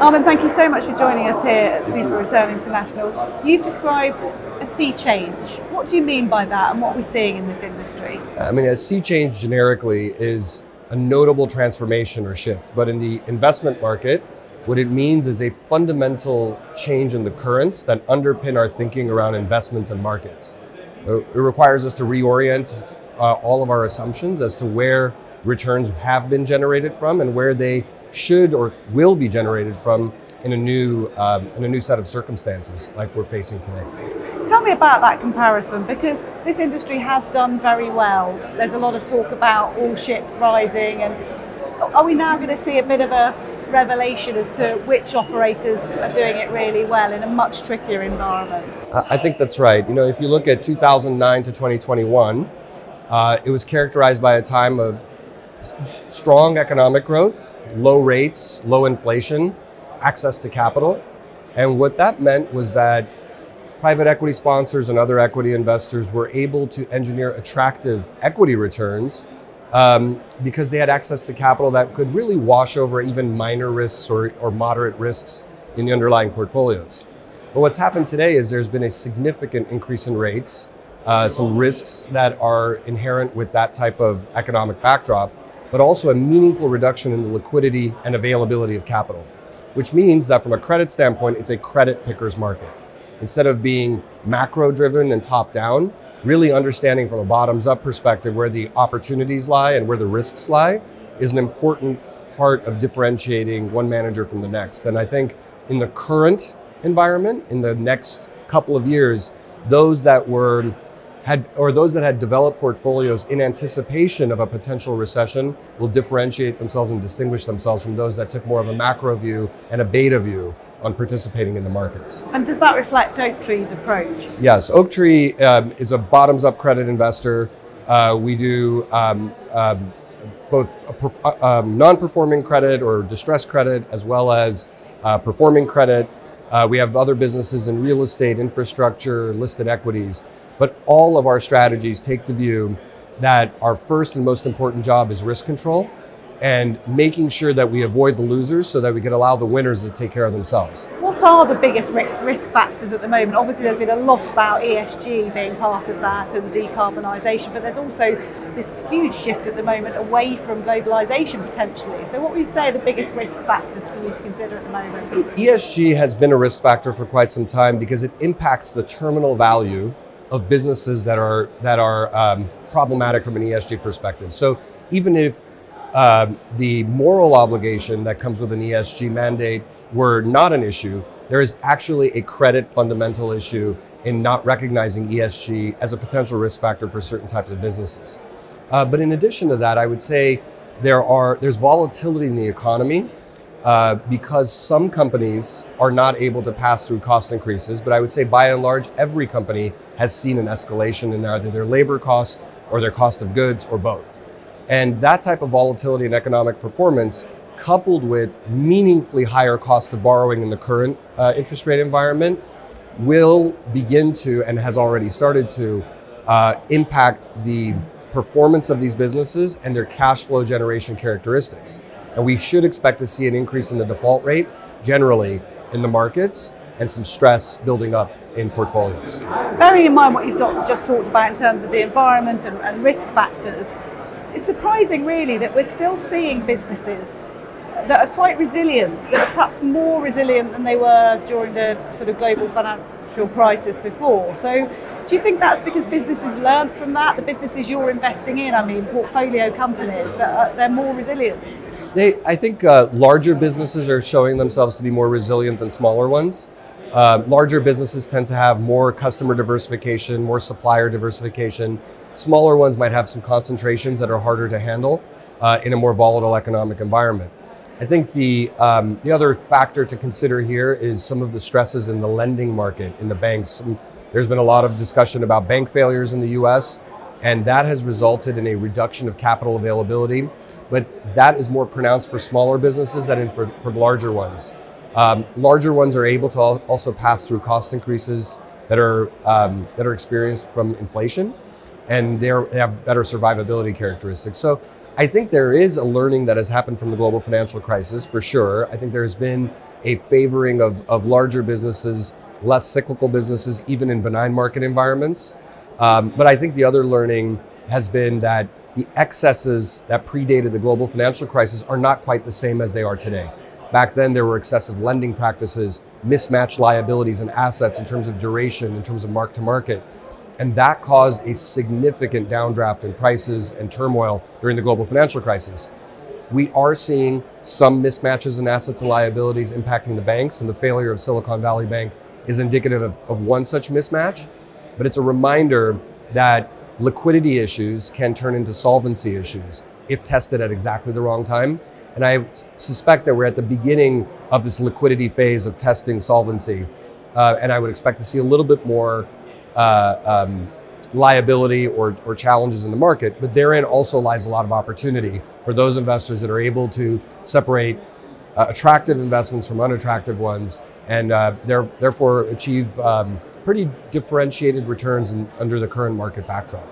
Armen, thank you so much for joining us here at SuperReturn International. You've described a sea change. What do you mean by that, and what are we seeing in this industry? I mean, a sea change generically is a notable transformation or shift, but in the investment market, what it means is a fundamental change in the currents that underpin our thinking around investments and markets. It requires us to reorient all of our assumptions as to where returns have been generated from and where they should or will be generated from in a new set of circumstances like we're facing today. Tell me about that comparison, because this industry has done very well. There's a lot of talk about all ships rising, and are we now going to see a bit of a revelation as to which operators are doing it really well in a much trickier environment? I think that's right. You know, if you look at 2009 to 2021, it was characterized by a time of strong economic growth, low rates, low inflation, access to capital. And what that meant was that private equity sponsors and other equity investors were able to engineer attractive equity returns because they had access to capital that could really wash over even minor risks or moderate risks in the underlying portfolios. But what's happened today is there's been a significant increase in rates, some risks that are inherent with that type of economic backdrop, but also a meaningful reduction in the liquidity and availability of capital, which means that from a credit standpoint, it's a credit picker's market. Instead of being macro driven and top down, really understanding from a bottoms up perspective where the opportunities lie and where the risks lie is an important part of differentiating one manager from the next. And I think in the current environment, in the next couple of years, those that had developed portfolios in anticipation of a potential recession will differentiate themselves and distinguish themselves from those that took more of a macro view and a beta view on participating in the markets. And does that reflect Oaktree's approach? Yes, Oaktree is a bottoms-up credit investor. We do both non-performing credit or distressed credit as well as performing credit. We have other businesses in real estate, infrastructure, listed equities. But all of our strategies take the view that our first and most important job is risk control and making sure that we avoid the losers so that we can allow the winners to take care of themselves. What are the biggest risk factors at the moment? Obviously, there's been a lot about ESG being part of that and decarbonisation, but there's also this huge shift at the moment away from globalisation potentially. So what would you say are the biggest risk factors for you to consider at the moment? ESG has been a risk factor for quite some time because it impacts the terminal value of businesses that are problematic from an ESG perspective. So even if the moral obligation that comes with an ESG mandate were not an issue, there is actually a credit fundamental issue in not recognizing ESG as a potential risk factor for certain types of businesses. But in addition to that, I would say there's volatility in the economy because some companies are not able to pass through cost increases. But I would say by and large, every company has seen an escalation in either their labor cost or their cost of goods or both. And that type of volatility in economic performance, coupled with meaningfully higher cost of borrowing in the current interest rate environment, will begin to, and has already started to, impact the performance of these businesses and their cash flow generation characteristics. And we should expect to see an increase in the default rate generally in the markets and some stress building up in portfolios. Bearing in mind what you've just talked about in terms of the environment and risk factors, it's surprising really that we're still seeing businesses that are quite resilient, that are perhaps more resilient than they were during the sort of global financial crisis before. So do you think that's because businesses learned from that, the businesses you're investing in, I mean portfolio companies, that they're more resilient? I think larger businesses are showing themselves to be more resilient than smaller ones. Larger businesses tend to have more customer diversification, more supplier diversification. Smaller ones might have some concentrations that are harder to handle in a more volatile economic environment. I think the other factor to consider here is some of the stresses in the lending market, in the banks. There's been a lot of discussion about bank failures in the US, and that has resulted in a reduction of capital availability. But that is more pronounced for smaller businesses than for larger ones. Larger ones are able to also pass through cost increases that are experienced from inflation, and they have better survivability characteristics. So I think there is a learning that has happened from the global financial crisis, for sure. I think there's been a favoring of larger businesses, less cyclical businesses, even in benign market environments. But I think the other learning has been that the excesses that predated the global financial crisis are not quite the same as they are today. Back then, there were excessive lending practices, mismatched liabilities and assets in terms of duration, in terms of mark to market. And that caused a significant downdraft in prices and turmoil during the global financial crisis. We are seeing some mismatches in assets and liabilities impacting the banks, and the failure of Silicon Valley Bank is indicative of one such mismatch. But it's a reminder that liquidity issues can turn into solvency issues if tested at exactly the wrong time. And I suspect that we're at the beginning of this liquidity phase of testing solvency. And I would expect to see a little bit more liability or challenges in the market, but therein also lies a lot of opportunity for those investors that are able to separate attractive investments from unattractive ones, and therefore achieve pretty differentiated returns under the current market backdrop.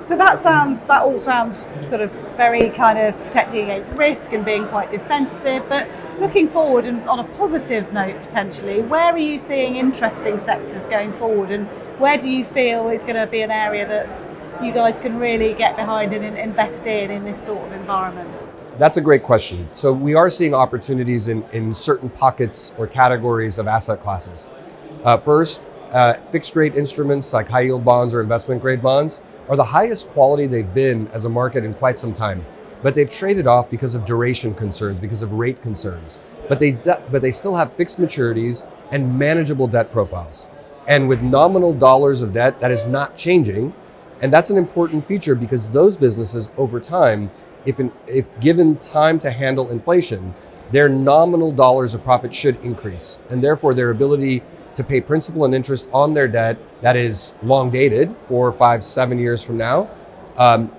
So that all sounds sort of very kind of protecting against risk and being quite defensive, but looking forward and on a positive note potentially, where are you seeing interesting sectors going forward, and where do you feel is going to be an area that you guys can really get behind and invest in this sort of environment? That's a great question. So we are seeing opportunities in certain pockets or categories of asset classes. First, fixed rate instruments like high yield bonds or investment grade bonds are the highest quality they've been as a market in quite some time. But they've traded off because of duration concerns, because of rate concerns. But they still have fixed maturities and manageable debt profiles. And with nominal dollars of debt, that is not changing. And that's an important feature because those businesses over time, if given time to handle inflation, their nominal dollars of profit should increase. And therefore their ability to pay principal and interest on their debt that is long dated, 4, 5, 7 years from now,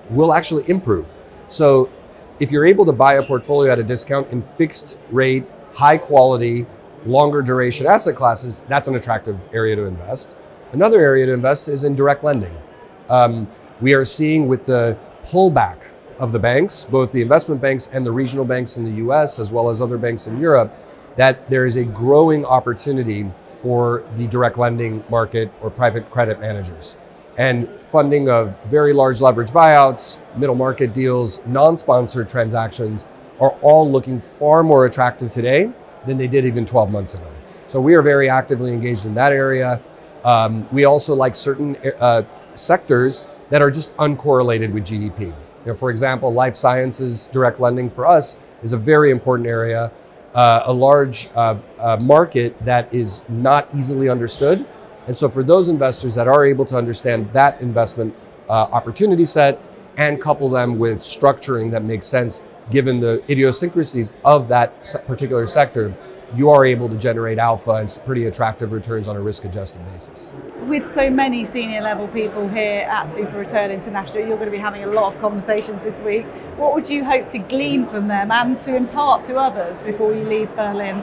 will actually improve. So if you're able to buy a portfolio at a discount in fixed rate, high quality, longer duration asset classes, that's an attractive area to invest. Another area to invest is in direct lending. We are seeing with the pullback of the banks, both the investment banks and the regional banks in the US, as well as other banks in Europe, that there is a growing opportunity for the direct lending market or private credit managers. And funding of very large leverage buyouts, middle market deals, non-sponsored transactions are all looking far more attractive today than they did even 12 months ago. So we are very actively engaged in that area. We also like certain sectors that are just uncorrelated with GDP. For example, life sciences direct lending for us is a very important area, a large market that is not easily understood. And so for those investors that are able to understand that investment opportunity set and couple them with structuring that makes sense given the idiosyncrasies of that particular sector, you are able to generate alpha and pretty attractive returns on a risk-adjusted basis. With so many senior level people here at SuperReturn International, you're going to be having a lot of conversations this week. What would you hope to glean from them and to impart to others before you leave Berlin?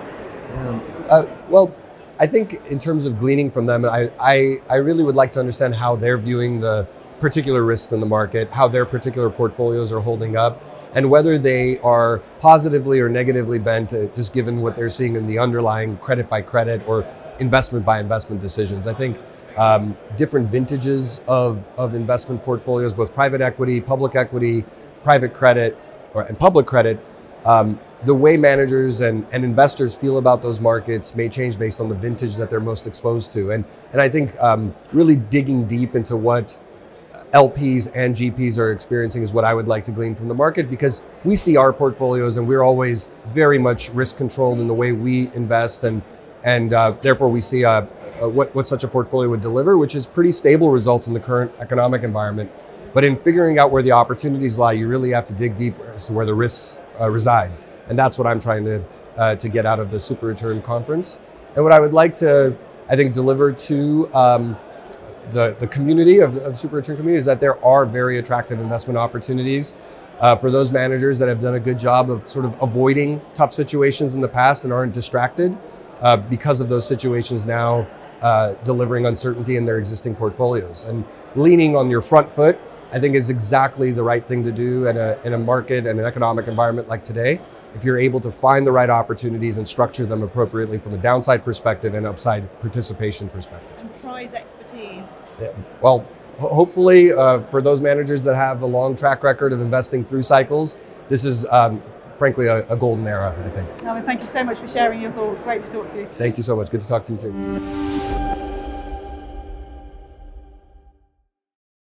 Well, I think in terms of gleaning from them, I really would like to understand how they're viewing the particular risks in the market, how their particular portfolios are holding up, and whether they are positively or negatively bent, just given what they're seeing in the underlying credit by credit or investment by investment decisions. I think different vintages of investment portfolios, both private equity, private credit, and public credit, the way managers and investors feel about those markets may change based on the vintage that they're most exposed to. And I think really digging deep into what LPs and GPs are experiencing is what I would like to glean from the market, because we see our portfolios and we're always very much risk controlled in the way we invest, and therefore we see what such a portfolio would deliver, which is pretty stable results in the current economic environment. But in figuring out where the opportunities lie, you really have to dig deeper as to where the risks reside. And that's what I'm trying to get out of the SuperReturn conference. And what I would like to, I think, deliver to the community of SuperReturn community is that there are very attractive investment opportunities for those managers that have done a good job of sort of avoiding tough situations in the past and aren't distracted because of those situations now delivering uncertainty in their existing portfolios. And leaning on your front foot I think is exactly the right thing to do in a market and an economic environment like today. If you're able to find the right opportunities and structure them appropriately from a downside perspective and upside participation perspective. And prize expertise. Yeah. Well, hopefully for those managers that have a long track record of investing through cycles, this is frankly a golden era, I think. Armen, thank you so much for sharing your thoughts. Great to talk to you. Thank you so much. Good to talk to you too.